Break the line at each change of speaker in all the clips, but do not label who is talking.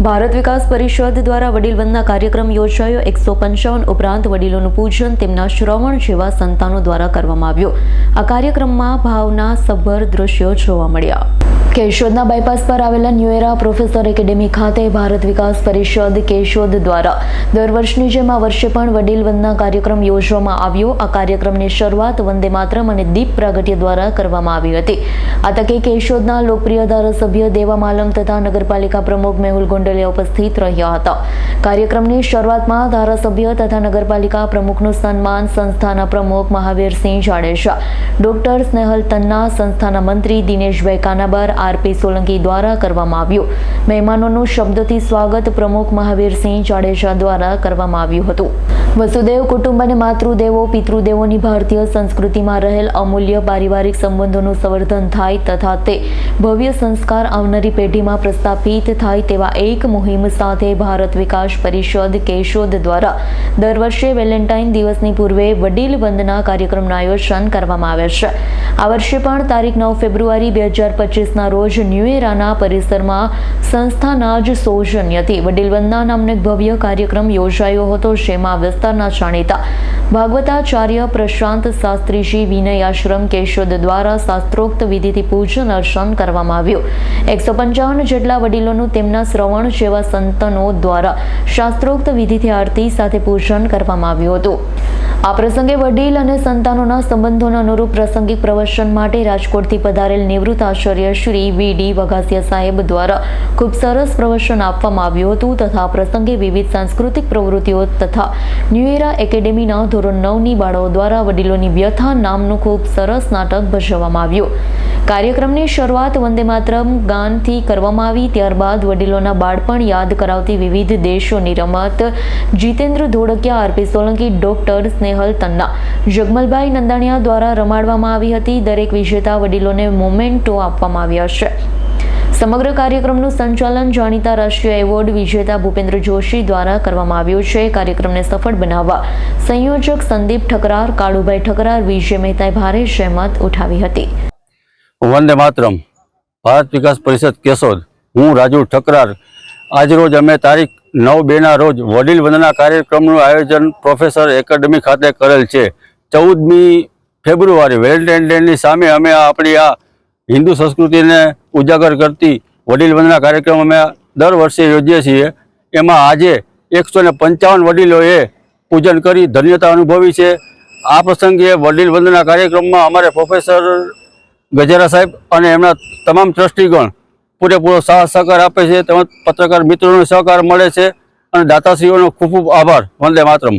ભારત વિકાસ પરિષદ દ્વારા વડીલ વંદના કાર્યક્રમ યોજાયો। 155 ઉપરાંત વડીલોનું પૂજન તેમના શ્રવણ જેવા સંતાનો દ્વારા કરવામાં આવ્યું। આ કાર્યક્રમમાં ભાવનાસભર દ્રશ્યો જોવા મળ્યા। કેશોદના બાયપાસ પર આવેલા ન્યૂએરા પ્રોફેસર એકેડેમી ખાતે ભારત વિકાસ પરિષદ કેશોદ દ્વારા દર વર્ષની જેમ આ વર્ષે પણ વડીલ વંદના કાર્યક્રમ યોજવામાં આવ્યો। આ કાર્યક્રમની શરૂઆત વંદે માતરમ અને દીપ પ્રાગટ્ય દ્વારા કરવામાં આવી હતી। આ તકે કેશોદના લોકપ્રિય ધારાસભ્ય દેવા માલમ તથા નગરપાલિકા પ્રમુખ મેહુલ ગોંડલિયા ઉપસ્થિત રહ્યા હતા। કાર્યક્રમની શરૂઆતમાં ધારાસભ્ય તથા નગરપાલિકા પ્રમુખનું સન્માન સંસ્થાના પ્રમુખ મહાવીરસિંહ જાડેજા, ડોક્ટર સ્નેહલ તન્ના, સંસ્થાના મંત્રી દિનેશભાઈ કાનાબર, આરપી સોલંકી દ્વારા કરવામાં આવ્યું। મહેમાનોનું શબ્દથી સ્વાગત પ્રમુખ મહાવીરસિંહ જાડેજા દ્વારા કરવામાં આવ્યું હતું। વસુદેવ કુટુંબ અને માતૃદેવો પિતૃદેવોની ભારતીય સંસ્કૃતિમાં રહેલ અમૂલ્ય પારિવારિક સંબંધોનું સંવર્ધન થાય તથા તે ભવ્ય સંસ્કાર આવનારી પેઢીમાં પ્રસ્થાપિત થાય તેવા એક મુહિમ સાથે ભારત વિકાસ પરિષદ કેશોદ દ્વારા દર વર્ષે વેલેન્ટાઇન દિવસની પૂર્વે વડીલ વંદના કાર્યક્રમનું આયોજન કરવામાં આવે છે। આ વર્ષે પણ તારીખ 9 ફેબ્રુઆરી 2025ના રોજ ન્યૂએરાના પરિસરમાં સંસ્થાના જ સૌજન્યથી વડીલ વંદના નામનો એક ભવ્ય કાર્યક્રમ યોજાયો હતો, જેમાં વિસ્તારના જાણીતા ભાગવતાચાર્ય પ્રશાંત શાસ્ત્રીજી વિનય આશ્રમ કેશોદ દ્વારા શાસ્ત્રોક્ત વિધિથી પૂજન અર્ચન કરવામાં આવ્યું। 155 જેટલા વડીલોનું તેમના શ્રવણ જેવા સંતનો દ્વારા શાસ્ત્રોક્ત વિધિથી આરતી સાથે પૂજન કરવામાં આવ્યું હતું। આ પ્રસંગે વડીલ અને સંતાનોના સંબંધોના અનુરૂપ પ્રાસંગિક પ્રવચન માટે રાજકોટથી પધારેલ નિવૃત્ત આચાર્ય શ્રી વી.ડી. વઘાસિયા સાહેબ દ્વારા ખૂબ સરસ પ્રવચન આપવામાં આવ્યું હતું તથા આ પ્રસંગે વિવિધ સાંસ્કૃતિક પ્રવૃત્તિઓ તથા ન્યૂએરા એકેડેમીના ધોરણ 9ની બાળાઓ દ્વારા વડીલોની વ્યથા નામનું ખૂબ સરસ નાટક ભજવવામાં આવ્યું। કાર્યક્રમની શરૂઆત વંદે માતરમ ગાનથી કરવામાં આવી। ત્યારબાદ વડીલોના બાળપણ યાદ કરાવતી વિવિધ દેશોની રમત જીતેન્દ્ર ધોળકિયા, આરપી સોલંકી, ડોક્ટર સ્નેહલ તન્ના, જગમલભાઈ નંદાણીયા દ્વારા રમાડવામાં આવી હતી। દરેક વિજેતા વડીલોને મોમેન્ટો આપવામાં આવ્યા છે। સમગ્ર કાર્યક્રમનું સંચાલન જાણીતા રાષ્ટ્રીય એવોર્ડ વિજેતા ભૂપેન્દ્ર જોશી દ્વારા કરવામાં આવ્યું છે। કાર્યક્રમને સફળ બનાવવા સંયોજક સંદીપ ઠકરાર, કાળુભાઈ ઠકરાર, વિજય મહેતાએ ભારે જહેમત ઉઠાવી હતી।
વંદે માતરમ, ભારત વિકાસ પરિષદ કેશોદ, હું રાજુ ઠકરાર। આજરોજ અમે તારીખ 9/2ના રોજ વડીલ વંદના કાર્યક્રમનું આયોજન પ્રોફેસર એકેડેમી ખાતે કરેલ છે। 14મી ફેબ્રુઆરી વેલેન્ટાઇન ડેની સામે અમે આપણી આ હિન્દુ સંસ્કૃતિને ઉજાગર કરતી વડીલ વંદના કાર્યક્રમ અમે દર વર્ષે યોજીએ છીએ। એમાં આજે 155 વડીલોએ પૂજન કરી ધન્યતા અનુભવી છે। આ પ્રસંગે વડીલ વંદના કાર્યક્રમમાં અમારે પ્રોફેસર ગજેરા સાહેબ અને એમના તમામ ટ્રસ્ટીગણ પૂરેપૂરો સાથ સહકાર આપે છે, તેમજ પત્રકાર મિત્રોનો સહકાર મળે છે અને દાતાશ્રીઓનો ખૂબ ખૂબ આભાર। વંદે માતરમ।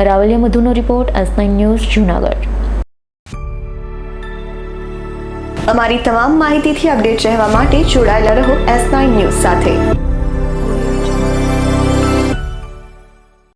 રાવલિયા મધુનો રિપોર્ટ, S9 ન્યૂઝ, જૂનાગઢ।
અમારી તમામ માહિતીથી અપડેટ રહેવા માટે જોડાયેલા રહો S9 ન્યૂઝ સાથે।